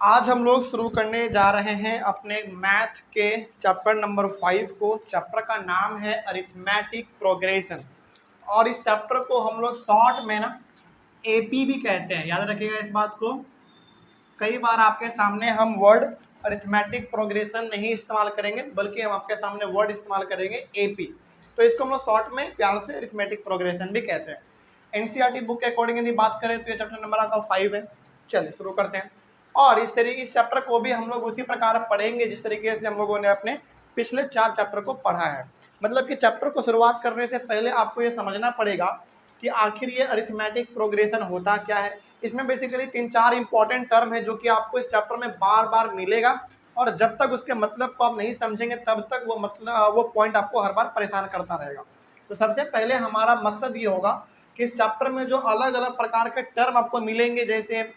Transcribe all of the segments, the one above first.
आज हम लोग शुरू करने जा रहे हैं अपने मैथ के चैप्टर नंबर 5 को। चैप्टर का नाम है अरिथमेटिक प्रोग्रेशन और इस चैप्टर को हम लोग शॉर्ट में ना एपी भी कहते हैं। याद रखिएगा इस बात को। कई बार आपके सामने हम वर्ड अरिथमेटिक प्रोग्रेशन नहीं इस्तेमाल करेंगे बल्कि हम आपके सामने वर्ड इस्तेमाल करेंगे एपी। तो इसको हम लोग शॉर्ट में प्यार से अरिथमेटिक प्रोग्रेशन भी कहते हैं। एनसीईआरटी बुक के अकॉर्डिंग यदि बात करें तो ये चैप्टर नंबर आपका 5 है। चलिए शुरू करते हैं। और इस चैप्टर को भी हम लोग उसी प्रकार पढ़ेंगे जिस तरीके से हम लोगों ने अपने पिछले 4 चैप्टर को पढ़ा है। मतलब कि चैप्टर को शुरुआत करने से पहले आपको ये समझना पड़ेगा कि आखिर ये अरिथमेटिक प्रोग्रेशन होता क्या है। इसमें बेसिकली 3-4 इंपॉर्टेंट टर्म है जो कि आपको इस चैप्टर में बार बार मिलेगा और जब तक उसके मतलब को आप नहीं समझेंगे तब तक वो पॉइंट आपको हर बार परेशान करता रहेगा। तो सबसे पहले हमारा मकसद ये होगा कि इस चैप्टर में जो अलग अलग प्रकार के टर्म आपको मिलेंगे, जैसे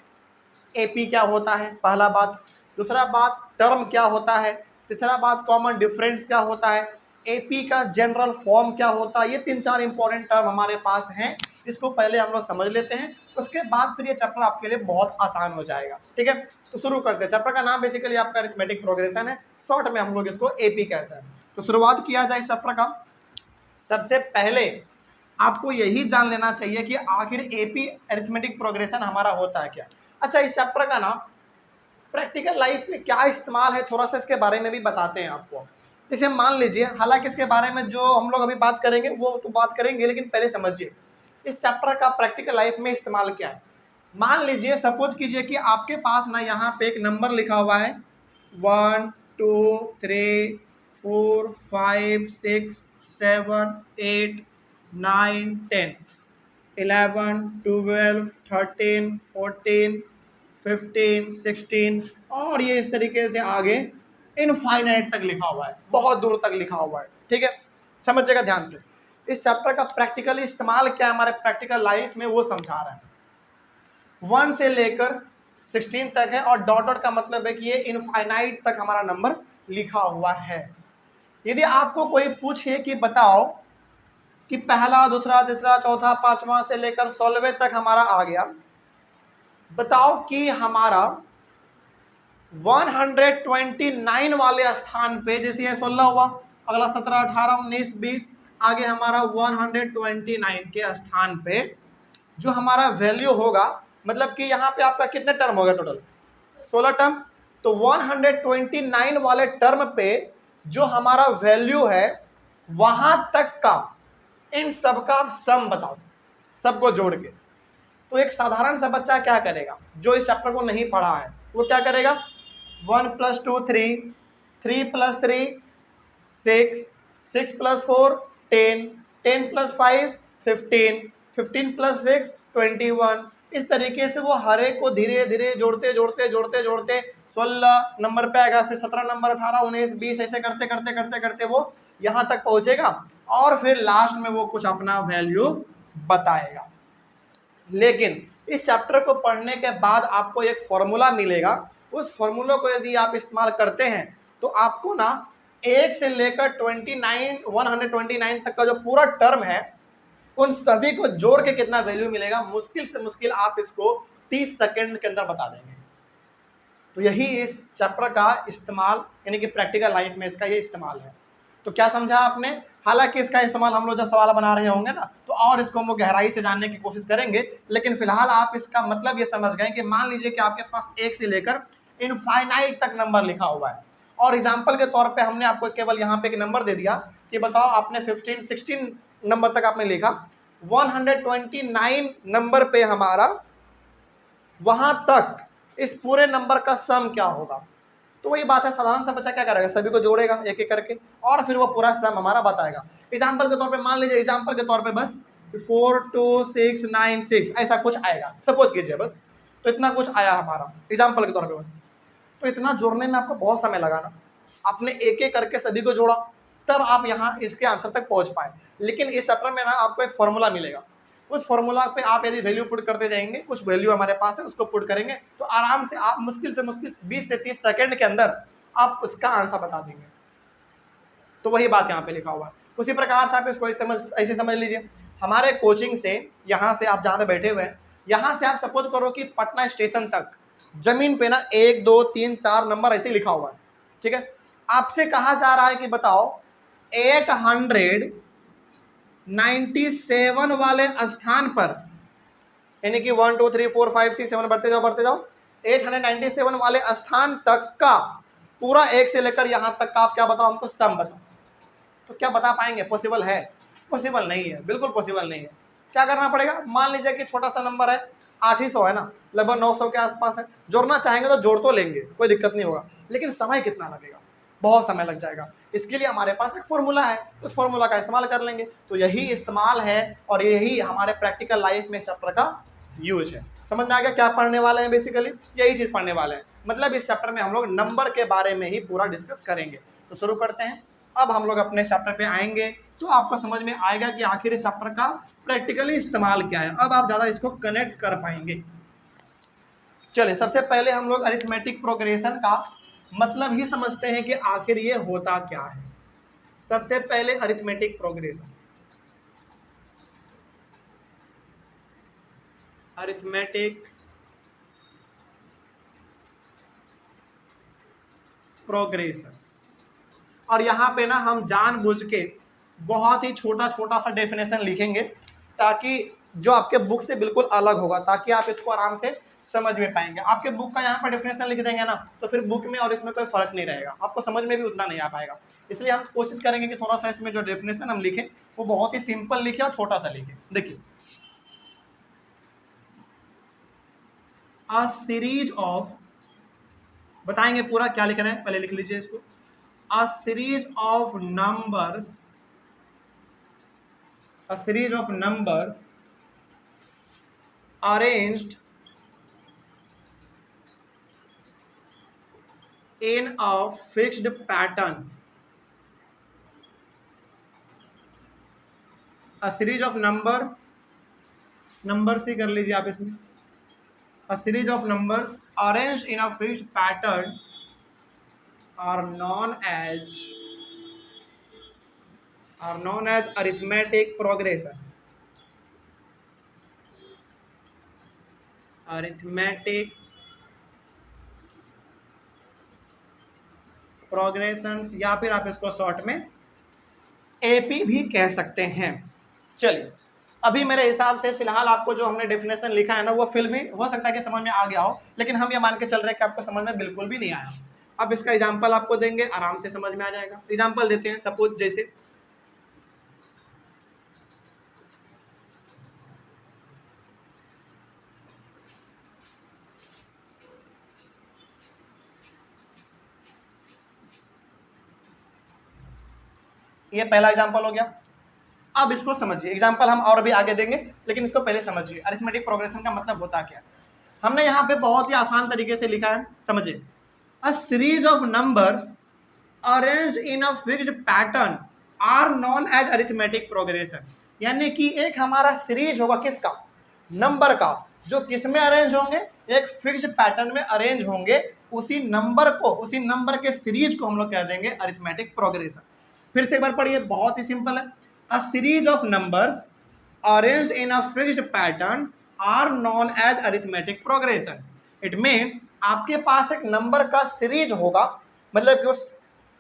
एपी क्या होता है, पहला बात। दूसरा बात टर्म क्या होता है। तीसरा बात कॉमन डिफरेंस क्या होता है। एपी का जनरल फॉर्म क्या होता है। ये 3-4 इंपॉर्टेंट टर्म हमारे पास हैं। इसको पहले हम लोग समझ लेते हैं, उसके बाद फिर ये चैप्टर आपके लिए बहुत आसान हो जाएगा। ठीक है, तो शुरू करते हैं। चैप्टर का नाम बेसिकली आपका अरिथमेटिक प्रोग्रेशन है, शॉर्ट में हम लोग इसको एपी कहते हैं। तो शुरुआत किया जाए इस चैप्टर का। सबसे पहले आपको यही जान लेना चाहिए कि आखिर एपी अरिथमेटिक प्रोग्रेशन हमारा होता है क्या। अच्छा, इस चैप्टर का ना प्रैक्टिकल लाइफ में क्या इस्तेमाल है, थोड़ा सा इसके बारे में भी बताते हैं आपको। जैसे मान लीजिए, हालांकि इसके बारे में जो हम लोग अभी बात करेंगे वो तो बात करेंगे, लेकिन पहले समझिए इस चैप्टर का प्रैक्टिकल लाइफ में इस्तेमाल क्या है। मान लीजिए, सपोज कीजिए कि आपके पास ना यहाँ पे एक नंबर लिखा हुआ है 1 2 3 4 5 6 7 8 9 10 11 12 13 14 15 16 और ये इस तरीके से आगे इनफाइनाइट तक लिखा हुआ है, बहुत दूर तक लिखा हुआ है। ठीक है, समझिएगा ध्यान से। इस चैप्टर का प्रैक्टिकली इस्तेमाल क्या है हमारे प्रैक्टिकल लाइफ में वो समझा रहा है। 1 से लेकर 16 तक है और डॉट डॉट का मतलब है कि ये इनफाइनाइट तक हमारा नंबर लिखा हुआ है। यदि आपको कोई पूछे कि बताओ कि पहला दूसरा तीसरा चौथा पांचवा से लेकर 16वें तक हमारा आ गया, बताओ कि हमारा 129 वाले स्थान पे, जैसे ये 16 हुआ, अगला 17 18 19 20, आगे हमारा 129 के स्थान पे जो हमारा वैल्यू होगा, मतलब कि यहाँ पे आपका कितने टर्म होगा टोटल 16 टर्म। तो 129 वाले टर्म पे जो हमारा वैल्यू है वहां तक का इन सबका सम बताओ, सबको जोड़ के। तो एक साधारण सा बच्चा क्या करेगा जो इस चैप्टर को नहीं पढ़ा है, वो क्या करेगा, 1 + 2 3, 3 + 3 6, 6 + 4 10, 10 + 5 15, 15 + 6 21। इस तरीके से वो हर एक को धीरे धीरे जोड़ते जोड़ते जोड़ते जोड़ते 16 नंबर पे आएगा, फिर 17 नंबर, 18 19 20, ऐसे करते करते करते करते वो यहाँ तक पहुँचेगा और फिर लास्ट में वो कुछ अपना वैल्यू बताएगा। लेकिन इस चैप्टर को पढ़ने के बाद आपको एक फॉर्मूला मिलेगा। उस फॉर्मूला को यदि आप इस्तेमाल करते हैं तो आपको ना 1 से लेकर 129 तक का जो पूरा टर्म है उन सभी को जोड़ के कितना वैल्यू मिलेगा, मुश्किल से मुश्किल आप इसको 30 सेकंड के अंदर बता देंगे। तो यही इस चैप्टर का इस्तेमाल, यानी कि प्रैक्टिकल लाइफ में इसका ये इस्तेमाल है। तो क्या समझा आपने। हालांकि इसका इस्तेमाल हम लोग जब सवाल बना रहे होंगे ना तो और इसको हम लोग गहराई से जानने की कोशिश करेंगे, लेकिन फिलहाल आप इसका मतलब ये समझ गए कि मान लीजिए कि आपके पास 1 से लेकर इनफाइनाइट तक नंबर लिखा हुआ है और एग्जाम्पल के तौर पे हमने आपको केवल यहाँ पे एक नंबर दे दिया कि बताओ आपने 15 16 नंबर तक आपने लिखा, 129 नंबर पे हमारा वहां तक इस पूरे नंबर का सम क्या होगा। तो वही बात है, साधारण सा बच्चा क्या करेगा, सभी को जोड़ेगा एक एक करके और फिर वो पूरा सम हमारा बताएगा। एग्जाम्पल के तौर पे मान लीजिए, एग्जाम्पल के तौर पे बस 4 2 6 9 6 ऐसा कुछ आएगा, सपोज कीजिए बस। तो इतना कुछ आया हमारा एग्जाम्पल के तौर पे बस। तो इतना जोड़ने में आपको बहुत समय लगा ना, आपने एक एक करके सभी को जोड़ा तब आप यहाँ इसके आंसर तक पहुँच पाए। लेकिन इस चैप्टर में ना आपको एक फॉर्मूला मिलेगा, उस फॉर्मूला पे आप यदि वैल्यू पुट करते जाएंगे, कुछ वैल्यू हमारे पास है उसको पुट करेंगे तो आराम से आप मुश्किल से मुश्किल 20 से 30 सेकंड के अंदर आप उसका आंसर बता देंगे। तो वही बात यहाँ पे लिखा हुआ है। उसी प्रकार से आप इसको ऐसे समझ लीजिए, हमारे कोचिंग से यहाँ से आप जहाँ पे बैठे हुए हैं, यहाँ से आप सपोज करो कि पटना स्टेशन तक जमीन पे ना 1 2 3 4 नंबर ऐसे लिखा हुआ है, ठीक है। आपसे कहा जा रहा है कि बताओ 897 वाले स्थान पर, यानी कि 1 2 3 4 5 6 7 बढ़ते जाओ 897 वाले स्थान तक का पूरा 1 से लेकर यहां तक का आप क्या बताओ हमको सम बताओ। तो क्या बता पाएंगे? पॉसिबल है? पॉसिबल नहीं है, बिल्कुल पॉसिबल नहीं है। क्या करना पड़ेगा? मान लीजिए कि छोटा सा नंबर है, 800 है ना, लगभग 900 के आसपास है। जोड़ना चाहेंगे तो जोड़ तो लेंगे, कोई दिक्कत नहीं होगा, लेकिन समय कितना लगेगा? बहुत समय लग जाएगा। इसके लिए हमारे पास एक फॉर्मूला है, उस फॉर्मूला का इस्तेमाल कर लेंगे। तो यही इस्तेमाल है और यही हमारे प्रैक्टिकल लाइफ में चैप्टर का यूज है। समझ में आ गया क्या पढ़ने वाले हैं? बेसिकली यही चीज पढ़ने वाले हैं। मतलब इस चैप्टर में हम लोग नंबर के बारे में ही पूरा डिस्कस करेंगे। तो शुरू करते हैं। अब हम लोग अपने चैप्टर पे आएंगे तो आपको समझ में आएगा कि आखिर इस चैप्टर का प्रैक्टिकली इस्तेमाल क्या है। अब आप ज़्यादा इसको कनेक्ट कर पाएंगे। चलिए, सबसे पहले हम लोग अरिथमेटिक प्रोग्रेशन का मतलब ही समझते हैं कि आखिर ये होता क्या है। सबसे पहले अरिथमेटिक प्रोग्रेशन, अरिथमेटिक प्रोग्रेशन। और यहाँ पे ना हम जानबूझ के बहुत ही छोटा छोटा सा डेफिनेशन लिखेंगे ताकि जो आपके बुक से बिल्कुल अलग होगा, ताकि आप इसको आराम से समझ में पाएंगे। आपके बुक का यहाँ पर डेफिनेशन लिख देंगे ना तो फिर बुक में और इसमें कोई फर्क नहीं रहेगा, आपको समझ में भी उतना नहीं आ पाएगा। इसलिए हम कोशिश करेंगे कि थोड़ा सा इसमें जो डेफिनेशन हम लिखें वो बहुत ही सिंपल लिखे और छोटा सा लिखे। देखिए, अ सीरीज ऑफ, बताएंगे पूरा क्या लिख रहे हैं, पहले लिख लीजिए इसको। अ series of numbers, a series of numbers arranged in a fixed pattern, a series of numbers ही कर लीजिए आप इसमें, a series of numbers arranged in a fixed pattern are known as arithmetic progression. Arithmetic progressions, या फिर आप इसको short में AP भी कह सकते हैं। चलिए, अभी मेरे हिसाब से फिलहाल आपको जो हमने डेफिनेशन लिखा है ना वो फिल भी हो सकता है कि समझ में आ गया हो, लेकिन हम ये मान के चल रहे हैं कि आपको समझ में बिल्कुल भी नहीं आया। अब इसका एग्जाम्पल आपको देंगे, आराम से समझ में आ जाएगा। एग्जाम्पल देते हैं, सपोज जैसे ये पहला एग्जाम्पल हो गया। अब इसको समझिए, एग्जाम्पल हम और भी आगे देंगे, लेकिन इसको पहले समझिए अरिथमेटिक प्रोग्रेशन का मतलब होता क्या। हमने यहाँ पे बहुत ही आसान तरीके से लिखा है, समझिए। A series of numbers arrange in a fixed pattern are known as arithmetic progression. यानी कि एक हमारा सीरीज होगा किसका? नंबर का, जो किस में अरेंज होंगे? एक फिक्स्ड पैटर्न में अरेंज होंगे। उसी नंबर को, उसी नंबर के सीरीज को हम लोग कह देंगे अरिथमेटिक प्रोग्रेशन। फिर से एक बार पढ़िए, बहुत ही सिंपल है। A series of numbers arranged in a fixed pattern are known as arithmetic progression. It means आपके पास एक नंबर का सीरीज होगा, मतलब कि उस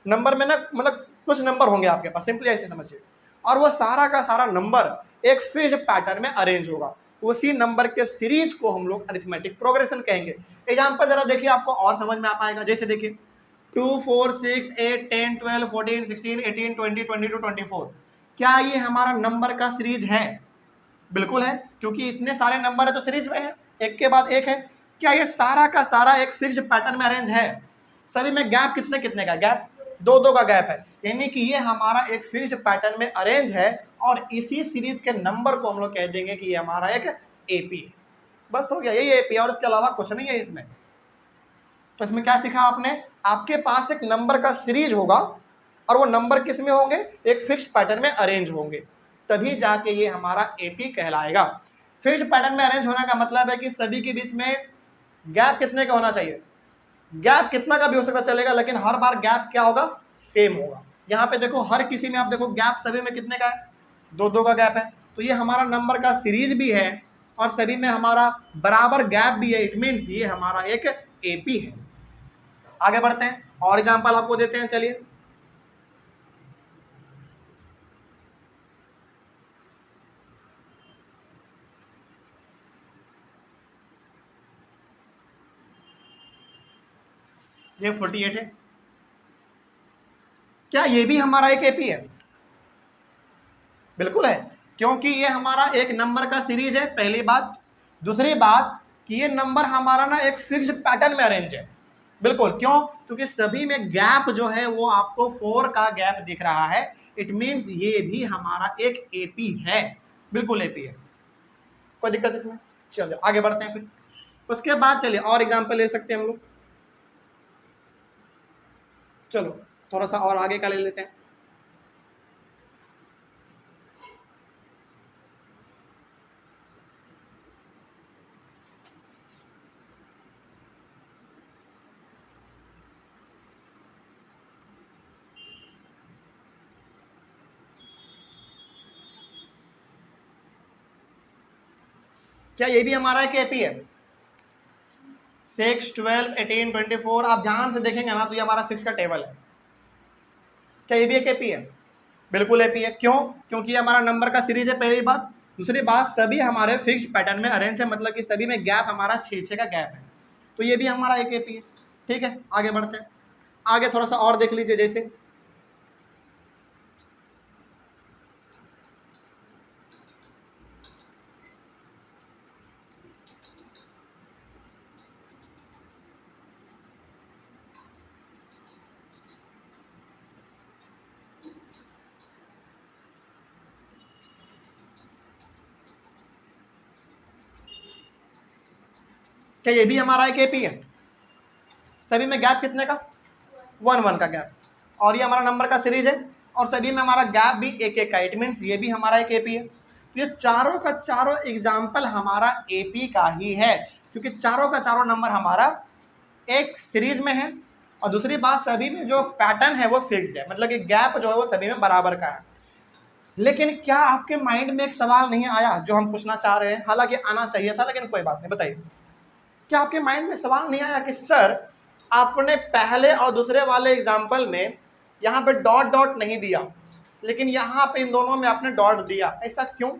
नंबर में ना, मतलब कुछ नंबर होंगे आपके पास, सिंपली ऐसे समझिए, और वो सारा का सारा नंबर एक फिक्स्ड पैटर्न में अरेंज होगा। उसी नंबर के सीरीज को हम लोग अरिथमेटिक प्रोग्रेशन कहेंगे। एग्जांपल जरा देखिए, आपको और समझ में आ पाएगा। जैसे देखिए 2 4 6 8 10 12 14 16 18 20 22 24, क्या ये हमारा नंबर का सीरीज है? बिल्कुल है, क्योंकि इतने सारे नंबर है तो सीरीज में है, एक के बाद एक है। क्या ये सारा का सारा एक फिक्स्ड पैटर्न में अरेंज है? सभी में गैप कितने कितने का? गैप 2 का गैप है, यानी कि ये हमारा एक फिक्स्ड पैटर्न में अरेंज है, और इसी सीरीज के नंबर को हम लोग कह देंगे कि ये हमारा एक एपी है। बस हो गया, यही एपी है और इसके अलावा कुछ नहीं है इसमें। तो इसमें क्या सीखा आपने? आपके पास एक नंबर का सीरीज होगा और वो नंबर किस में होंगे? एक फिक्स्ड पैटर्न में अरेंज होंगे, तभी जाके ये हमारा एपी कहलाएगा। फिक्स्ड पैटर्न में अरेंज होने का मतलब है कि सभी के बीच में गैप कितने का होना चाहिए? गैप कितना का भी हो सकता चलेगा, लेकिन हर बार गैप क्या होगा? सेम होगा। यहाँ पे देखो, हर किसी में आप देखो गैप सभी में कितने का है? 2 का गैप है। तो ये हमारा नंबर का सीरीज भी है और सभी में हमारा बराबर गैप भी है, इट मीन्स ये हमारा एक एपी है। आगे बढ़ते हैं और एग्जांपल आपको देते हैं, चलिए। ये 48 है, क्या ये भी हमारा एक एपी है? बिल्कुल है, क्योंकि ये हमारा एक नंबर का सीरीज है, पहली बात। दूसरी बात कि ये नंबर हमारा ना एक फिक्स्ड पैटर्न में अरेंज है। बिल्कुल, क्यों? क्योंकि सभी में गैप जो है वो आपको 4 का गैप दिख रहा है, इट मीन्स ये भी हमारा एक एपी है, बिल्कुल एपी है, कोई दिक्कत इसमें? चलो आगे बढ़ते हैं फिर। उसके बाद चलिए और एग्जांपल ले सकते हैं हम लोग। चलो थोड़ा सा और आगे का ले लेते हैं। क्या ये भी हमारा एक एपी है? 6, 12, 18, 24, आप ध्यान से देखेंगे ना तो ये हमारा 6 का टेबल है। क्या ये भी एक एपी है? बिल्कुल एपी है, क्यों? क्योंकि ये हमारा नंबर का सीरीज है, पहली बात। दूसरी बात, सभी हमारे फिक्स पैटर्न में अरेंज है, मतलब कि सभी में गैप हमारा 6 का गैप है, तो ये भी हमारा एक एपी है। ठीक है, आगे बढ़ते हैं। आगे थोड़ा सा और देख लीजिए, जैसे क्या ये भी हमारा एक एपी है? सभी में गैप कितने का? 1 का गैप, और ये हमारा नंबर का सीरीज है और सभी में हमारा गैप भी 1 का, इट मीन्स ये भी हमारा एक एपी है। तो ये चारों का चारों एग्जाम्पल हमारा एपी का ही है, क्योंकि चारों का चारों नंबर हमारा एक सीरीज में है, और दूसरी बात सभी में जो पैटर्न है वो फिक्स है, मतलब कि गैप जो है वो सभी में बराबर का है। लेकिन क्या आपके माइंड में एक सवाल नहीं आया जो हम पूछना चाह रहे हैं? हालांकि आना चाहिए था, लेकिन कोई बात नहीं, बताइए। क्या आपके माइंड में सवाल नहीं आया कि सर आपने पहले और दूसरे वाले एग्जाम्पल में यहाँ पे डॉट डॉट नहीं दिया, लेकिन यहाँ पे इन दोनों में आपने डॉट दिया, ऐसा क्यों?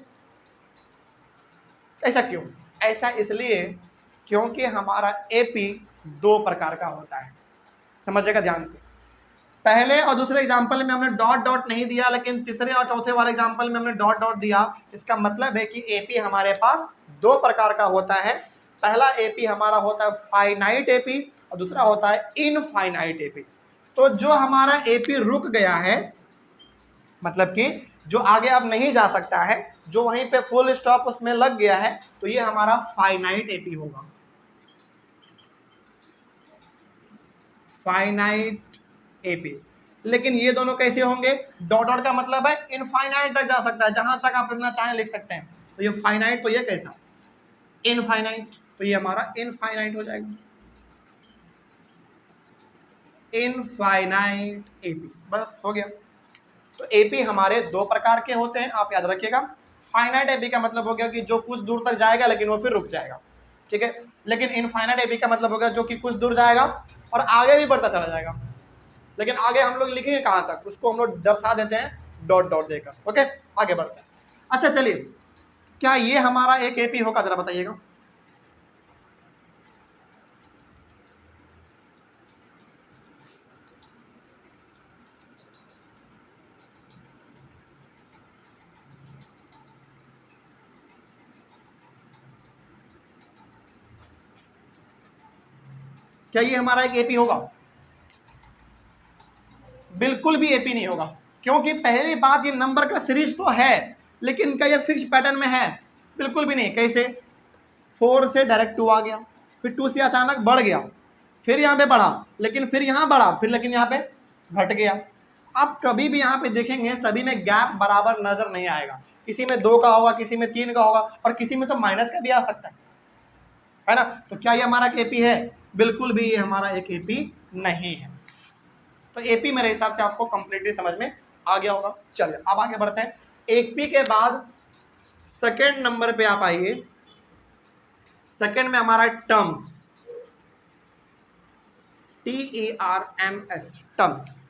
ऐसा क्यों? ऐसा इसलिए क्योंकि हमारा एपी 2 प्रकार का होता है, समझिएगा ध्यान से। पहले और दूसरे एग्जाम्पल में हमने डॉट डॉट नहीं दिया, लेकिन तीसरे और चौथे वाले एग्जाम्पल में हमने डॉट डॉट दिया। इसका मतलब है कि एपी हमारे पास 2 प्रकार का होता है। पहला एपी हमारा होता है फाइनाइट एपी और दूसरा होता है इनफाइनाइट एपी। तो जो हमारा एपी रुक गया है, मतलब कि जो आगे अब नहीं जा सकता है, जो वहीं पे फुल स्टॉप उसमें लग गया है, तो ये हमारा फाइनाइट एपी होगा, फाइनाइट एपी। लेकिन ये दोनों कैसे होंगे? डॉट डॉट का मतलब है इनफाइनाइट तक जा सकता है, जहां तक आप लिखना चाहें लिख सकते हैं। तो ये फाइनाइट, तो ये कैसा? इनफाइनाइट, तो ये हमारा इनफाइनाइट हो जाएगा, इनफाइनाइट एपी। बस हो गया। तो एपी हमारे 2 प्रकार के होते हैं, आप याद रखिएगा। फाइनाइट एपी का मतलब हो गया कि जो कुछ दूर तक जाएगा लेकिन वो फिर रुक जाएगा, ठीक है। लेकिन इनफाइनाइट एपी का मतलब होगा जो कि कुछ दूर जाएगा और आगे भी बढ़ता चला जाएगा, लेकिन आगे हम लोग लिखेंगे कहां तक, उसको हम लोग दर्शा देते हैं डॉट डॉट देकर। ओके, आगे बढ़ते हैं। अच्छा चलिए, क्या ये हमारा एक एपी होगा? जरा बताइएगा। क्या ये हमारा एक एपी होगा? बिल्कुल भी एपी नहीं होगा, क्योंकि पहली बात ये नंबर का सीरीज तो है, लेकिन क्या ये फिक्स पैटर्न में है? बिल्कुल भी नहीं। कैसे? 4 से डायरेक्ट 2 आ गया, फिर 2 से अचानक बढ़ गया, फिर यहाँ पे बढ़ा, लेकिन फिर यहाँ बढ़ा, फिर लेकिन यहाँ पे घट गया। आप कभी भी यहाँ पे देखेंगे सभी में गैप बराबर नजर नहीं आएगा, किसी में 2 का होगा, किसी में 3 का होगा, और किसी में तो माइनस का भी आ सकता है ना। तो क्या ये हमारा एपी है? बिल्कुल भी ये हमारा एक एपी नहीं है। तो एपी मेरे हिसाब से आपको कंप्लीटली समझ में आ गया होगा। चलिए अब आगे बढ़ते हैं। एपी के बाद सेकेंड नंबर पे आप आइए, सेकंड में हमारा टर्म्स, TERMS, टर्म्स।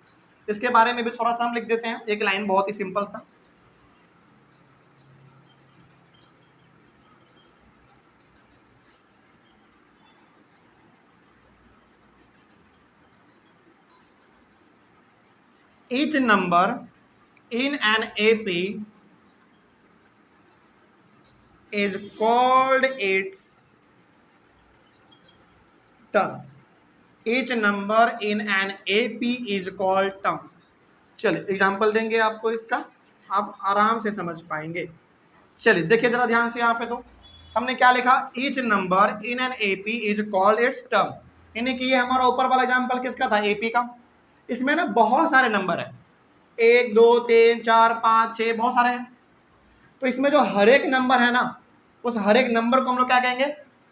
इसके बारे में भी थोड़ा सा हम लिख देते हैं, एक लाइन बहुत ही सिंपल सा। Each number in an AP is called its term. Each number in an AP is called terms. चलिए एग्जाम्पल देंगे आपको इसका, आप आराम से समझ पाएंगे। चलिए देखिए जरा ध्यान से यहाँ पे, तो हमने क्या लिखा, each number in an AP is called its term, यानी कि ये हमारा ऊपर वाला एग्जाम्पल किसका था, AP का। इसमें ना बहुत सारे नंबर है, 1 2 3 4 5 6, बहुत सारे हैं। तो इसमें जो हर एक नंबर है ना, उस हर एक नंबर को हम लोग क्या कहेंगे,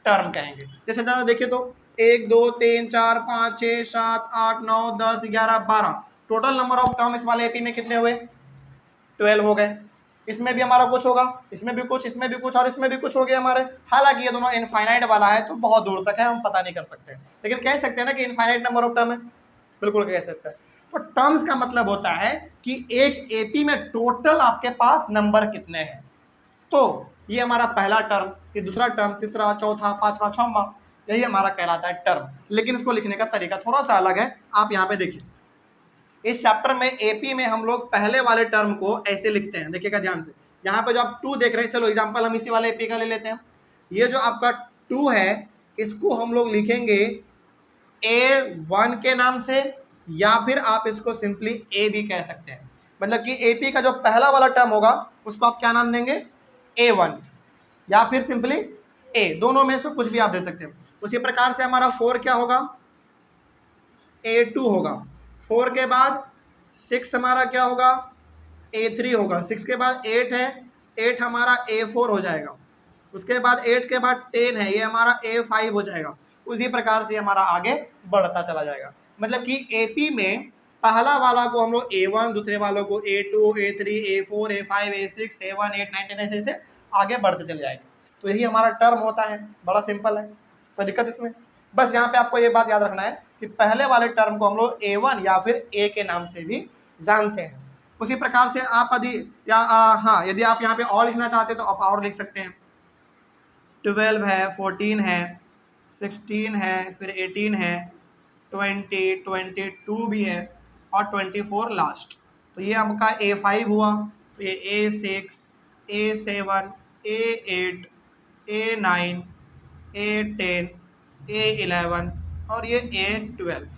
टर्म कहेंगे। जैसे जरा देखिए तो 1 2 3 4 5 6 7 8 9 10 11 12, टोटल नंबर ऑफ टर्म इस वाले एपी में कितने हुए, 12 हो गए। इसमें भी हमारा कुछ होगा, इसमें भी कुछ, इसमें भी कुछ, और इसमें भी कुछ हो गया हमारे। हालांकि ये दोनों इनफाइनाइट वाला है तो बहुत दूर तक है, हम पता नहीं कर सकते, लेकिन कह सकते हैं ना कि इनफाइनाइट नंबर ऑफ टर्म है, बिल्कुल कह सकते हैं। तो टर्म्स का मतलब होता है कि एक एपी में टोटल आपके पास नंबर कितने हैं। तो ये हमारा पहला टर्म, फिर दूसरा टर्म, तीसरा, चौथा, पांचवा, छठवां, यही हमारा कहलाता है टर्म। लेकिन इसको लिखने का तरीका थोड़ा सा अलग है। आप यहाँ पे देखिए, इस चैप्टर में एपी में हम लोग पहले वाले टर्म को ऐसे लिखते हैं, देखिएगा ध्यान से। यहाँ पे जो आप 2 देख रहे हैं, चलो एग्जांपल हम इसी वाले एपी का ले लेते हैं। ये जो आपका 2 है, इसको हम लोग लिखेंगे A1 के नाम से, या फिर आप इसको सिंपली ए भी कह सकते हैं। मतलब कि एपी का जो पहला वाला टर्म होगा उसको आप क्या नाम देंगे, A1, या फिर सिंपली ए, दोनों में से कुछ भी आप दे सकते हैं। उसी प्रकार से हमारा 4 क्या होगा, A2 होगा। 4 के बाद 6 हमारा क्या होगा, A3 होगा। 6 के बाद 8 है, 8 हमारा A4 हो जाएगा। उसके बाद 8 के बाद 10 है, ये हमारा A5 हो जाएगा। उसी प्रकार से हमारा आगे बढ़ता चला जाएगा। मतलब कि एपी में पहला वाला को हम लोग A1, दूसरे वालों को A2, A3, A4, A5, A6, A7, A8, 9, 10 ऐसे आगे बढ़ते चले जाएंगे। तो यही हमारा टर्म होता है, बड़ा सिंपल है, कोई दिक्कत इसमें। बस यहाँ पे आपको ये बात याद रखना है कि पहले वाले टर्म को हम लोग A1 या फिर A के नाम से भी जानते हैं। उसी प्रकार से आप यदि आप यहाँ पे और लिखना चाहते हैं तो आप और लिख सकते हैं। 12 है, 14 है, 16 है, फिर 18 है, 20, 22 भी है, और 24 लास्ट। तो ये आपका A5 हुआ, तो ये A6, A7, A8, A9, A10, A11 और ये A12।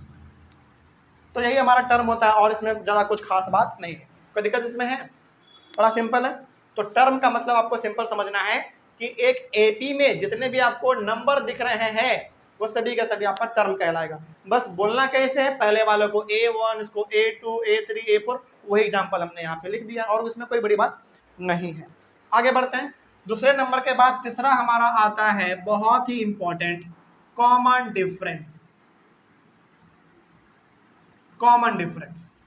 तो यही हमारा टर्म होता है, और इसमें ज़्यादा कुछ खास बात नहीं है। कोई दिक्कत इसमें है, बड़ा सिंपल है। तो टर्म का मतलब आपको सिंपल समझना है कि एक एपी में जितने भी आपको नंबर दिख रहे हैं वो सभी का सभी आपका टर्म कहलाएगा। बस बोलना कैसे है, पहले वालों को A1, इसको A2, A3, A4, वही एग्जाम्पल हमने यहाँ पे लिख दिया, और उसमें कोई बड़ी बात नहीं है। आगे बढ़ते हैं। दूसरे नंबर के बाद तीसरा हमारा आता है बहुत ही important, common difference. Common difference,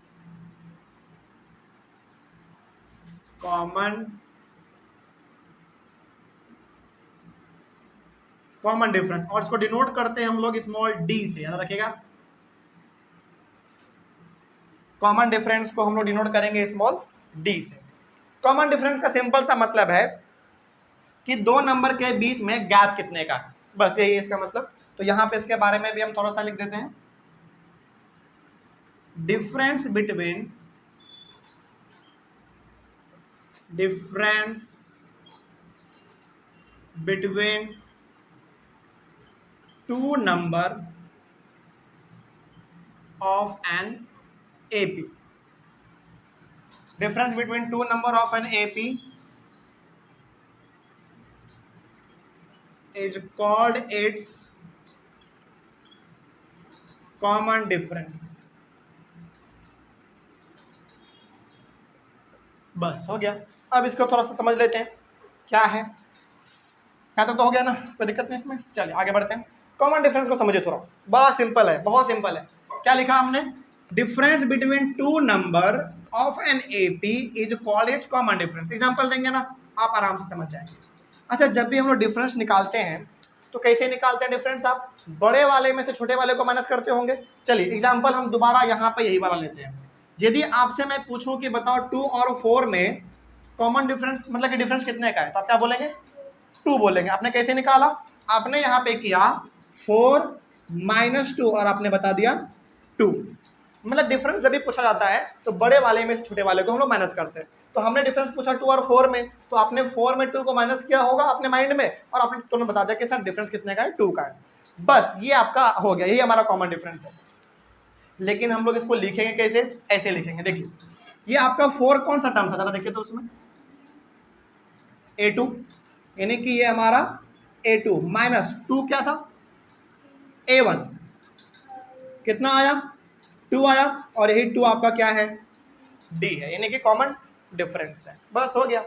common difference, और इसको डिनोट करते हैं हम लोग स्मॉल डी से, याद रखिएगा। कॉमन डिफरेंस को हम लोग डिनोट करेंगे स्मॉल डी से। कॉमन डिफरेंस का सिंपल सा मतलब है कि दो नंबर के बीच में गैप कितने का है, बस यही है इसका मतलब। तो यहाँ पे इसके बारे में भी हम थोड़ा सा लिख देते हैं। Difference between two number of an AP. Difference between two number of an AP is called its common difference. बस हो गया। अब इसको थोड़ा सा समझ लेते हैं क्या है। क्या तो हो गया ना, कोई दिक्कत नहीं इसमें। चलिए आगे बढ़ते हैं। कॉमन डिफरेंस को समझिए थोड़ा, बड़ा सिंपल है, बहुत सिंपल है। क्या लिखा हमने, difference between two number of an AP is called its common difference. Example देंगे ना, आप आराम से समझ जाएंगे। अच्छा, जब भी हम लोग डिफरेंस निकालते हैं तो कैसे निकालते हैं डिफरेंस? आप बड़े वाले में से छोटे वाले को माइनस करते होंगे। चलिए एग्जांपल हम दोबारा यहाँ पे यही वाला लेते हैं। यदि आपसे मैं पूछूं कि बताओ 2 और 4 में कॉमन डिफरेंस मतलब कि डिफरेंस कितने का है, तो आप क्या बोलेंगे? 2 बोलेंगे। आपने कैसे निकाला? आपने यहाँ पे किया 4 - 2 और आपने बता दिया 2। मतलब डिफरेंस जब भी पूछा जाता है तो बड़े वाले में से छोटे वाले को हम लोग माइनस करते हैं। तो हमने डिफरेंस पूछा 2 और 4 में, तो आपने 4 में 2 को माइनस किया होगा अपने माइंड में, और आपने तुरंत बता दिया कि सर डिफरेंस कितने का है? 2 का है। बस ये आपका हो गया, यही हमारा कॉमन डिफरेंस है। लेकिन हम लोग इसको लिखेंगे कैसे? ऐसे लिखेंगे। देखिए ये आपका 4 कौन सा टर्म था जरा देखिए तो उसमें A2, यानी कि ये हमारा A2 माइनस 2 क्या था? A1। कितना आया? 2 आया। और यही 2 आपका क्या है? D है, यानी कि कॉमन डिफरेंस है। बस हो गया।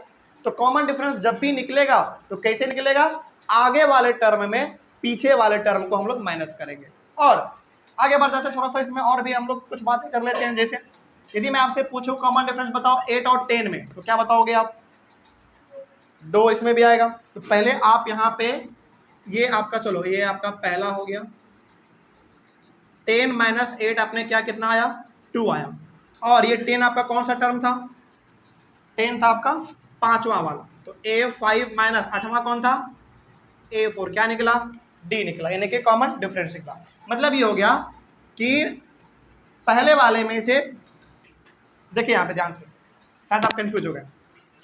तो कॉमन डिफरेंस जब भी निकलेगा तो कैसे निकलेगा? आगे वाले टर्म में पीछे वाले टर्म को हम लोग माइनस करेंगे। और आगे बढ़ जाते हैं थोड़ा सा, इसमें और भी हम लोग कुछ बातें कर लेते हैं। जैसे यदि मैं आपसे पूछूं कॉमन डिफरेंस बताओ 8 और 10 में, तो क्या बताओगे आप? 2 इसमें भी आएगा। तो पहले आप यहाँ पे ये आपका, चलो ये आपका पहला हो गया। 10 - 8 आपने क्या, कितना आया? 2 आया। और ये 10 आपका कौन सा टर्म था? 10 था आपका पांचवा वाला। तो A5 - 8वां कौन था? A4। क्या निकला? D निकला, यानी कि कॉमन डिफरेंस निकला। मतलब ये हो गया कि पहले वाले में से, देखिए यहाँ पे ध्यान से, शायद आप कंफ्यूज हो गए।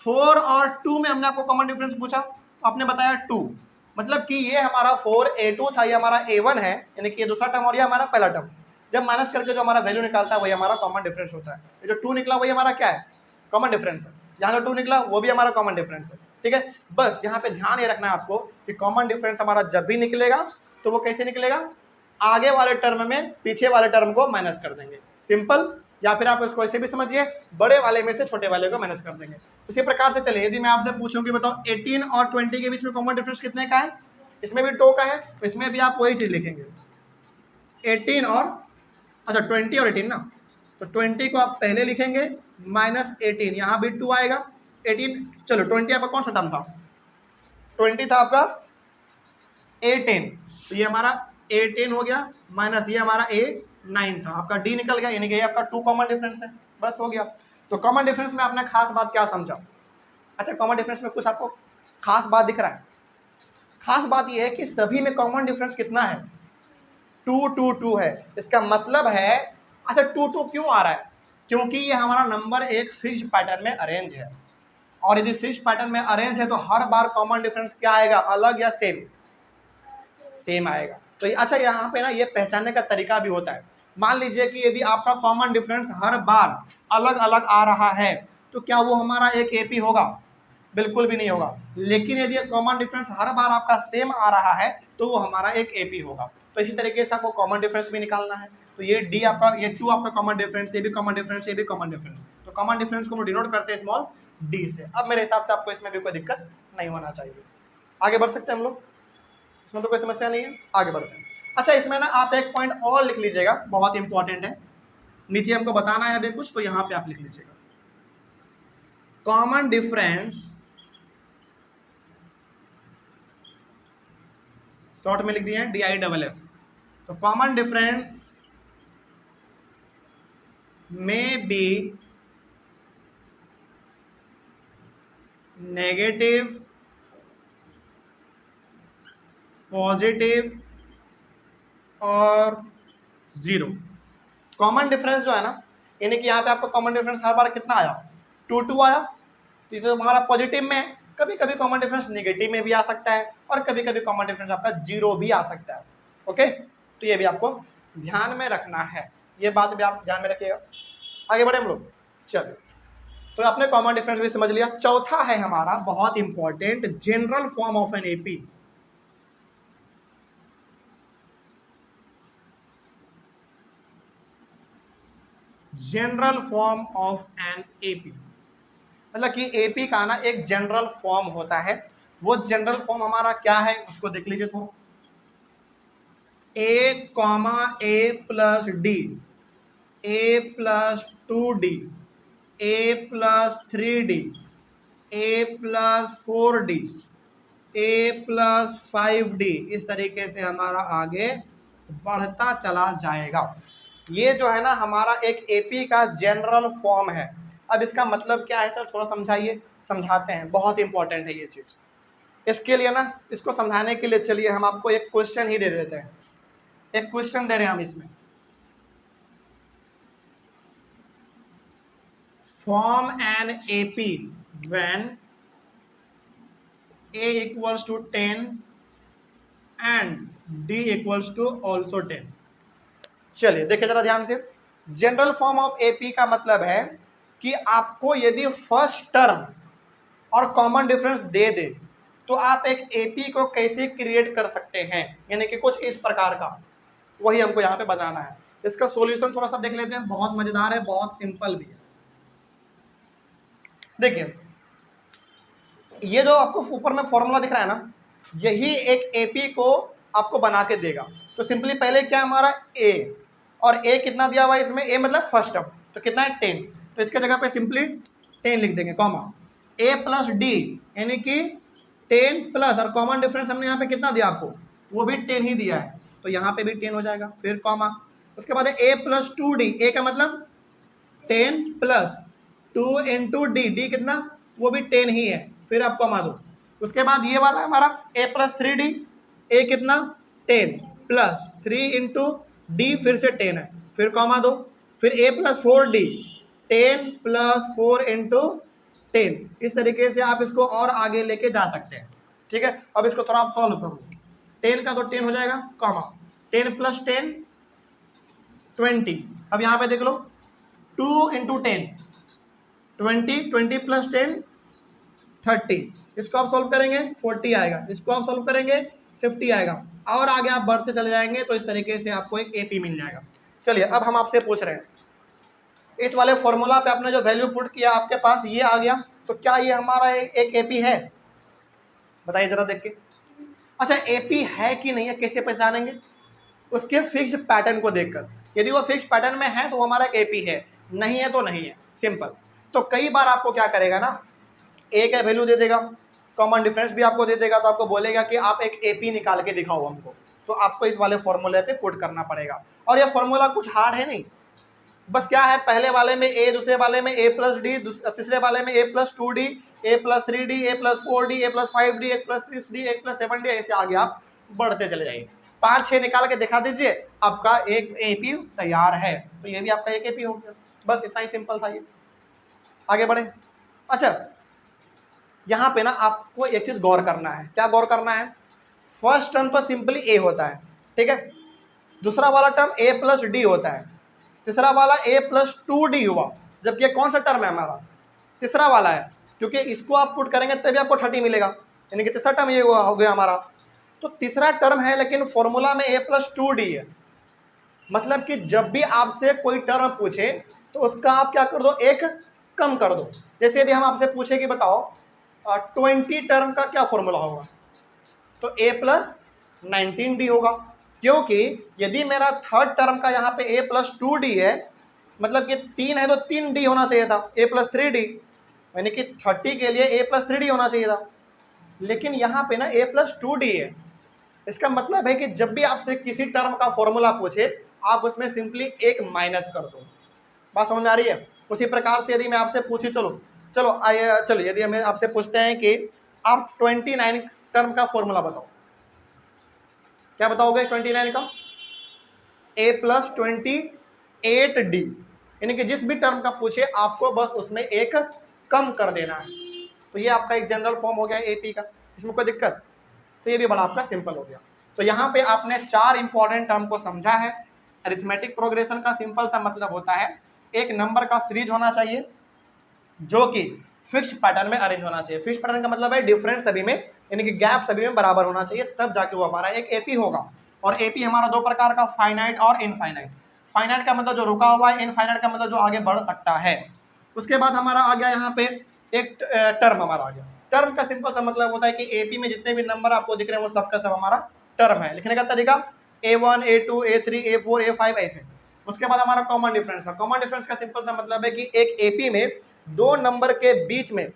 4 और 2 में हमने आपको कॉमन डिफरेंस पूछा तो आपने बताया 2। मतलब कि ये हमारा 4A2 था, ये हमारा A1 है, यानी कि ये दूसरा टर्म और ये हमारा पहला टर्म। जब माइनस करके जो हमारा वैल्यू निकालता है वही हमारा कॉमन डिफरेंस होता है। ये जो 2 निकला वही हमारा क्या है? कॉमन डिफरेंस है। यहाँ जो 2 निकला वो भी हमारा कॉमन डिफरेंस है। ठीक है, बस यहाँ पे ध्यान ये रखना है आपको कि कॉमन डिफरेंस हमारा जब भी निकलेगा तो वो कैसे निकलेगा? आगे वाले टर्म में पीछे वाले टर्म को माइनस कर देंगे, सिंपल। या फिर आप इसको ऐसे भी समझिए, बड़े वाले में से छोटे वाले को माइनस कर देंगे। इसी प्रकार से चलिए, यदि मैं आपसे पूछूं कि बताओ 18 और 20 के बीच में कॉमन डिफरेंस कितने का है? इसमें भी 2 का है, तो इसमें भी आप वही चीज लिखेंगे 18 और, अच्छा 20 और 18 ना, तो 20 को आप पहले लिखेंगे -18, यहाँ भी 2 आएगा। 18, चलो 20 आपका कौन सा टर्म था? 20 था आपका A10, तो ये हमारा A10 हो गया, माइनस ये हमारा A9 था, आपका D निकल गया, यानी कि ये आपका 2 कॉमन डिफरेंस है। बस हो गया। तो कॉमन डिफरेंस में आपने खास बात क्या समझा? अच्छा, कॉमन डिफरेंस में कुछ आपको खास बात दिख रहा है? खास बात ये है कि सभी में कॉमन डिफरेंस कितना है? 2 2 2 है। इसका मतलब है, अच्छा 2 2 क्यों आ रहा है? क्योंकि ये हमारा नंबर एक फिक्स्ड पैटर्न में अरेंज है, और यदि फिक्स्ड पैटर्न में अरेंज है तो हर बार कॉमन डिफरेंस क्या आएगा? अलग या सेम? सेम आएगा। तो अच्छा यहाँ पे ना ये पहचानने का तरीका भी होता है। मान लीजिए कि यदि आपका कॉमन डिफरेंस हर बार अलग अलग आ रहा है तो क्या वो हमारा एक एपी होगा? बिल्कुल भी नहीं होगा। लेकिन यदि कॉमन डिफरेंस हर बार आपका सेम आ रहा है तो वो हमारा एक एपी होगा। तो इसी तरीके से आपको कॉमन डिफरेंस भी निकालना है। तो ये डी आपका, ये 2 आपका कॉमन डिफरेंस, ये भी कॉमन डिफरेंस, ये भी कॉमन डिफरेंस। तो कॉमन डिफरेंस को हम डिनोट करते हैं स्मॉल डी से। अब मेरे हिसाब से आपको इसमें भी कोई दिक्कत नहीं होना चाहिए। आगे बढ़ सकते हैं हम लोग, इसमें तो कोई समस्या नहीं है। आगे बढ़ते हैं। अच्छा, इसमें ना आप एक पॉइंट और लिख लीजिएगा, बहुत इंपॉर्टेंट है। नीचे हमको बताना है अभी कुछ, तो यहाँ पे आप लिख लीजिएगा कॉमन डिफरेंस, शॉर्ट में लिख दिए हैं DIFF। तो कॉमन डिफरेंस में बी नेगेटिव, पॉजिटिव और जीरो। कॉमन डिफरेंस जो है ना, यानी कि यहाँ पे आपका कॉमन डिफरेंस हर बार कितना आया? 2 2 आया। तो ये तो हमारा पॉजिटिव में है। कभी कभी कॉमन डिफरेंस नेगेटिव में भी आ सकता है, और कभी कभी कॉमन डिफरेंस आपका जीरो भी आ सकता है। ओके, तो ये भी आपको ध्यान में रखना है, ये बात भी आप ध्यान में रखिएगा। आगे बढ़े हम लोग, चलिए। तो आपने कॉमन डिफरेंस भी समझ लिया। चौथा है हमारा बहुत important, general form of an AP. General form of an AP, मतलब कि एपी का ना एक जनरल फॉर्म होता है। वो जनरल फॉर्म हमारा क्या है उसको देख लीजिए। तो A, A+D, A+2D, A+3D, A+4D, a plus 5d, इस तरीके से हमारा आगे बढ़ता चला जाएगा। ये जो है ना हमारा एक एपी का जनरल फॉर्म है। अब इसका मतलब क्या है सर, थोड़ा समझाइए। समझाते हैं, बहुत इंपॉर्टेंट है ये चीज। इसके लिए ना, इसको समझाने के लिए चलिए हम आपको एक क्वेश्चन ही दे देते हैं। एक क्वेश्चन दे रहे हैं हम इसमें, form an AP when A equals to 10 and D equals to also 10। चलिए देखिए जरा ध्यान से। जनरल फॉर्म ऑफ एपी का मतलब है कि आपको यदि फर्स्ट टर्म और कॉमन डिफरेंस दे दे तो आप एक एपी को कैसे क्रिएट कर सकते हैं, यानी कि कुछ इस प्रकार का, वही हमको यहाँ पे बताना है। इसका सॉल्यूशन थोड़ा सा देख लेते हैं, बहुत मजेदार है, बहुत सिंपल भी है। देखिए ये जो आपको ऊपर में फॉर्मूला दिख रहा है ना, यही एक एपी को आपको बना के देगा। तो सिंपली पहले क्या हमारा ए, और ए कितना दिया हुआ है इसमें, ए मतलब फर्स्ट टर्म, तो कितना है 10, तो इसके जगह पे सिंपली 10 लिख देंगे, कॉमा ए प्लस डी, यानी कि 10 प्लस, और कॉमन डिफरेंस हमने यहाँ पे कितना दिया आपको, वो भी 10 ही दिया है, तो यहाँ पे भी 10 हो जाएगा, फिर कॉमा। उसके बाद ए प्लस 2d, ए का मतलब 10 प्लस 2 इंटू डी, डी कितना, वो भी 10 ही है, फिर आप कॉमा दो। उसके बाद ये वाला हमारा a प्लस 3d, ए कितना 10 प्लस 3 इंटू डी, फिर से 10 है, फिर कॉमा दो। फिर a plus 4d, 10 plus 4 into 10। इस तरीके से आप इसको और आगे लेके जा सकते हैं, ठीक है। अब इसको थोड़ा आप सॉल्व करो, 10 का तो 10 हो जाएगा, कॉमा 10 प्लस 10 20। अब यहाँ पे देख लो 2 इंटू 10 20, 20 प्लस 10 30। इसको आप सॉल्व करेंगे 40 आएगा, इसको आप सॉल्व करेंगे 50 आएगा, और आगे आप बढ़ते चले जाएंगे तो इस तरीके से आपको एक एपी मिल जाएगा। चलिए अब हम आपसे पूछ रहे हैं, इस वाले फॉर्मूला पे आपने जो वैल्यू पुट किया आपके पास ये आ गया, तो क्या ये हमारा एक एपी है, बताइए जरा देख के। अच्छा एपी है कि नहीं है कैसे पहचानेंगे, उसके फिक्स पैटर्न को देखकर। यदि वो फिक्स पैटर्न में है तो वो हमारा एक एपी है, नहीं है तो नहीं है, सिंपल। तो कई बार आपको क्या करेगा ना, ए का वैल्यू दे देगा, कॉमन डिफरेंस भी आपको दे देगा, तो आपको बोलेगा कि आप एक एपी निकाल के दिखाओ हमको, तो आपको इस वाले फॉर्मूले पे पुट करना पड़ेगा। और ये फॉर्मूला कुछ हार्ड है नहीं, बस क्या है, पहले वाले में ए, दूसरे वाले में ए प्लस डी, तीसरे वाले में ए प्लस 2d, ए प्लस 3d, ए प्लस 4d, ए प्लस 5d, ए प्लस 6d, ए प्लस 7d, ऐसे आगे आप बढ़ते चले जाइए। 5-6 निकाल के दिखा दीजिए, आपका एक एपी तैयार है। तो ये भी आपका एक एपी हो गया, बस इतना ही सिंपल था ये। आगे बढ़े। अच्छा यहाँ पे ना आपको एक चीज गौर करना है, क्या गौर करना है, फर्स्ट टर्म तो सिंपली ए होता है, ठीक है, दूसरा वाला टर्म ए प्लस डी होता है, तीसरा वाला ए प्लस 2d हुआ, जबकि कौन सा टर्म है हमारा, तीसरा वाला है, क्योंकि इसको आप पुट करेंगे तभी आपको 30 मिलेगा, यानी कि तीसरा टर्म ये हो गया हमारा। तो तीसरा टर्म है लेकिन फॉर्मूला में ए प्लस 2d है, मतलब कि जब भी आपसे कोई टर्म पूछे तो उसका आप क्या कर दो, एक कम कर दो। जैसे यदि हम आपसे पूछे कि बताओ 20 टर्म का क्या फॉर्मूला होगा, तो a प्लस 19d होगा, क्योंकि यदि मेरा थर्ड टर्म का यहाँ पे a प्लस 2d है, मतलब कि 3 है तो 3d होना चाहिए था, a प्लस 3d, यानी कि 30 के लिए a प्लस 3d होना चाहिए था, लेकिन यहाँ पे ना a प्लस 2d है। इसका मतलब है कि जब भी आपसे किसी टर्म का फॉर्मूला पूछे आप उसमें सिंपली एक माइनस कर दो। बात समझ में आ रही है। उसी प्रकार से यदि मैं आपसे पूछी, चलो यदि हमें आपसे पूछते हैं कि आप 29 टर्म का फॉर्मूला बताओ, क्या बताओगे 29 का, a प्लस 28d, यानी कि जिस भी टर्म का पूछे आपको बस उसमें एक कम कर देना है। तो ये आपका एक जनरल फॉर्म हो गया एपी का, इसमें कोई दिक्कत, तो ये भी बड़ा आपका सिंपल हो गया। तो यहाँ पे आपने 4 इंपॉर्टेंट टर्म को समझा है। अरिथमेटिक प्रोग्रेशन का सिंपल सा मतलब होता है एक नंबर का सीरीज होना चाहिए जो कि फिक्स पैटर्न में अरेंज होना चाहिए। फिक्स पैटर्न का मतलब है डिफरेंस सभी में, यानी कि गैप सभी में बराबर होना चाहिए, तब जाके वो हमारा एक एपी होगा। और एपी हमारा 2 प्रकार का, फाइनाइट और इनफाइनाइट। फाइनाइट का मतलब जो रुका हुआ है, इनफाइनाइट का मतलब जो आगे बढ़ सकता है। उसके बाद हमारा आ गया यहाँ पे एक टर्म हमारा आ गया। टर्म का सिंपल सा मतलब होता है कि एपी में जितने भी नंबर आपको दिख रहे हैं वो सबका सब हमारा टर्म है। लिखने का तरीका a1 a2 a3 a4 a5 ऐसे। उसके बाद हमारा कॉमन डिफरेंस है। कॉमन डिफरेंस का सिंपल सा मतलब है कि एक एपी में 2 नंबर के बीच में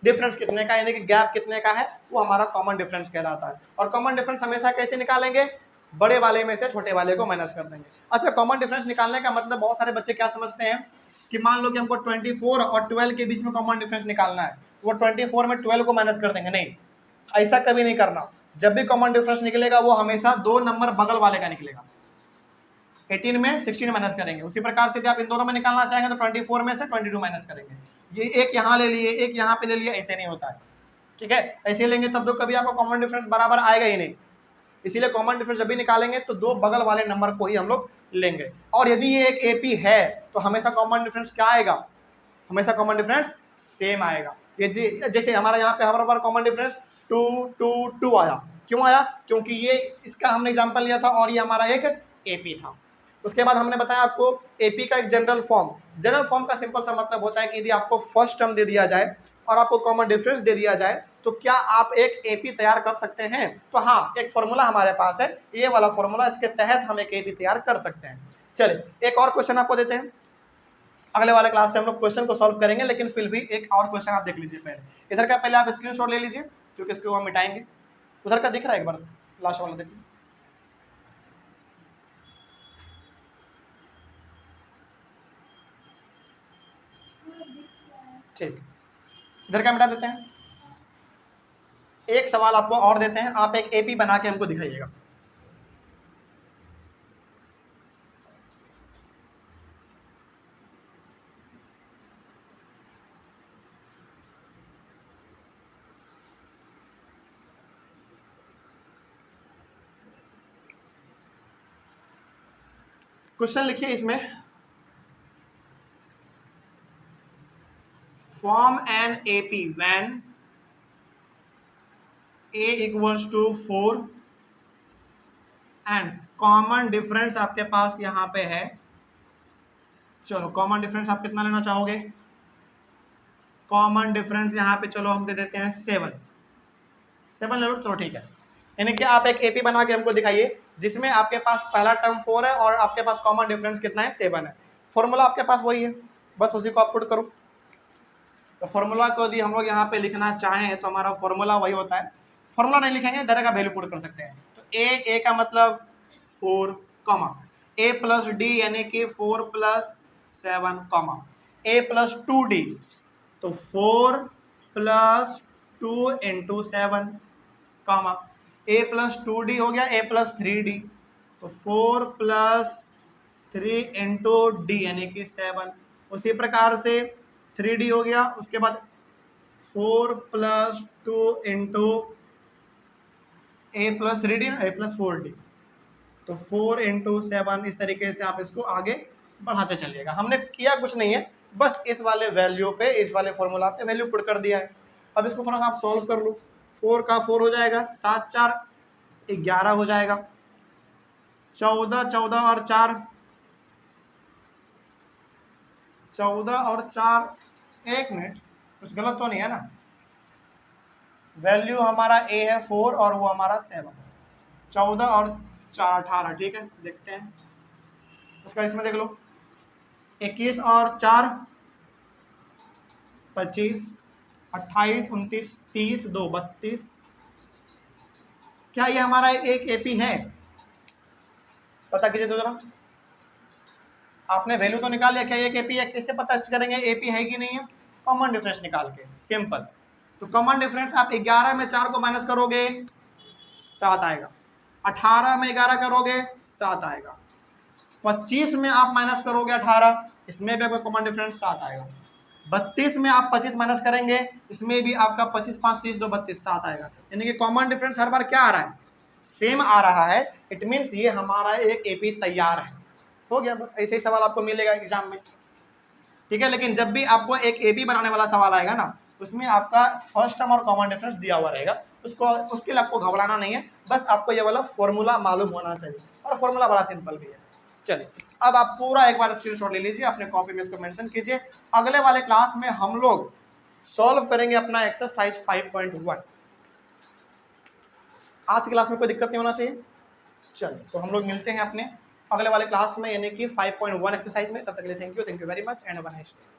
डिफरेंस कितने का, यानी कि गैप कितने का है, वो हमारा कॉमन डिफरेंस कहलाता है। और कॉमन डिफरेंस हमेशा कैसे निकालेंगे, बड़े वाले में से छोटे वाले को माइनस कर देंगे। अच्छा, कॉमन डिफरेंस निकालने का मतलब बहुत सारे बच्चे क्या समझते हैं कि मान लो कि हमको 24 और 12 के बीच में कॉमन डिफरेंस निकालना है, वो 24 में 12 को माइनस कर देंगे। नहीं, ऐसा कभी नहीं करना। जब भी कॉमन डिफरेंस निकलेगा वो हमेशा 2 नंबर बगल वाले का निकलेगा। 18 में 16 माइनस करेंगे, उसी प्रकार से आप इन दोनों में निकालना चाहेंगे तो 24 में से 22 माइनस करेंगे। ये एक यहाँ ले लिए, एक यहाँ पे ले लिए, ऐसे नहीं होता है, ठीक है। ऐसे लेंगे तब तो कभी आपको कॉमन डिफरेंस बराबर आएगा ही नहीं। इसीलिए कॉमन डिफरेंस जब भी निकालेंगे तो 2 बगल वाले नंबर को ही हम लोग लेंगे। और यदि ये एक एपी है तो हमेशा कॉमन डिफरेंस क्या आएगा, हमेशा कॉमन डिफरेंस सेम आएगा। यदि जैसे हमारा यहाँ पे हमारे पास कॉमन डिफरेंस 2 2 2 आया, क्यों आया, क्योंकि ये इसका हमने एग्जांपल लिया था और ये हमारा एक एपी था। उसके बाद हमने बताया आपको एपी का एक जनरल फॉर्म का सिंपल सा मतलब होता है कि यदि आपको फर्स्ट टर्म दे दिया जाए और आपको कॉमन डिफरेंस दे दिया जाए तो क्या आप एक एपी तैयार कर सकते हैं। तो हाँ, एक फॉर्मूला हमारे पास है, ये वाला फॉर्मूला, इसके तहत हम एक एपी तैयार कर सकते हैं। चलिए एक और क्वेश्चन आपको देते हैं, अगले वाले क्लास से हम लोग क्वेश्चन को सॉल्व करेंगे, लेकिन फिर भी एक और क्वेश्चन आप देख लीजिए पहले। इधर का पहले आप स्क्रीनशॉट ले लीजिए क्योंकि इसको हम मिटाएंगे। उधर का दिख रहा है, एक बार लास्ट वाला देखिए। ठीक, इधर का मिटा देते हैं। एक सवाल आपको और देते हैं, आप एक एपी बना के हमको दिखाइएगा। क्वेश्चन लिखिए इसमें, form an AP when a equals to 4 and common difference आपके पास यहाँ पे है। चलो कॉमन डिफरेंस आप कितना लेना चाहोगे, कॉमन डिफरेंस यहाँ पे चलो हम दे देते हैं 7 ले लो, चलो ठीक है। यानी कि आप एक एपी बना के हमको दिखाइए जिसमें आपके पास पहला टर्म 4 है और आपके पास कॉमन डिफरेंस कितना है, 7 है। फॉर्मूला आपके पास वही है, बस उसी को आप पुट करो। तो फॉर्मूला को यदि हम लोग यहाँ पे लिखना चाहें तो हमारा फॉर्मूला वही होता है। फॉर्मूला नहीं लिखेंगे, डायरेक्ट वैल्यू पुट कर सकते हैं। तो ए का मतलब 4 कॉमा ए प्लस डी यानी कि 4 प्लस 7 कॉमा ए प्लस 2d, तो 4 प्लस 2 इंटू 7 कॉमा ए प्लस 2d हो गया, ए प्लस 3d, तो 4 प्लस 3 इंटू डी यानी कि 7। उसी प्रकार से 3d हो गया, उसके बाद 4 प्लस 2 इंटू ए प्लस 3d ए प्लस 4d, तो 4 इंटू 7। इस तरीके से आप इसको आगे बढ़ाते चलिएगा। हमने किया कुछ नहीं है, बस इस वाले वैल्यू पे, इस वाले फॉर्मूला पे वैल्यू पुट कर दिया है। अब इसको थोड़ा सा आप सॉल्व कर लो। 4 का 4 हो जाएगा, 7 4 11 हो जाएगा, 14 14 और 4 14 और 4, एक मिनट, कुछ गलत तो नहीं है ना। वैल्यू हमारा ए है 4 और वो हमारा 7, 14 और 4 18, ठीक है। देखते हैं उसका, इसमें देख लो 21 और 4 25, 28 29 30 2 32। क्या ये हमारा एक एपी है, पता कीजिए तो जरा। आपने वैल्यू तो निकाल लिया, क्या ये एक एपी है, कैसे पता करेंगे एपी है कि नहीं है, कॉमन डिफरेंस निकाल के, सिंपल। तो कॉमन डिफरेंस आप 11 में 4 को माइनस करोगे 7 आएगा, 18 में 11 करोगे 7 आएगा, 25 में आप माइनस करोगे 18, इसमें भी आपका कॉमन डिफरेंस 7 आएगा, 32 में आप 25 माइनस करेंगे, इसमें भी आपका 25 5 30 2 32 7 आएगा। यानी कि कॉमन डिफरेंस हर बार क्या आ रहा है, सेम आ रहा है। इट मीन्स ये हमारा एक एपी तैयार है। हो गया, बस ऐसे ही सवाल आपको मिलेगा एग्जाम में, ठीक है। लेकिन जब भी आपको एक एपी बनाने वाला सवाल आएगा ना, उसमें आपका फर्स्ट टर्म और कॉमन डिफरेंस दिया हुआ रहेगा, उसके लिए आपको घबराना नहीं है, बस आपको ये वाला फॉर्मूला मालूम होना चाहिए, और फॉर्मूला बड़ा सिंपल भी है। चलिए अब आप पूरा एक बार स्क्रीनशॉट ले लीजिए, अपने कॉपी में इसको मेंशन कीजिए। अगले वाले क्लास में हम लोग सॉल्व करेंगे अपना एक्सरसाइज 5.1। आज की क्लास में कोई दिक्कत नहीं होना चाहिए। चलिए तो हम लोग मिलते हैं अपने अगले वाले क्लास में, यानी कि 5.1 एक्सरसाइज में। तब तक के लिए thank you very much and have a nice day.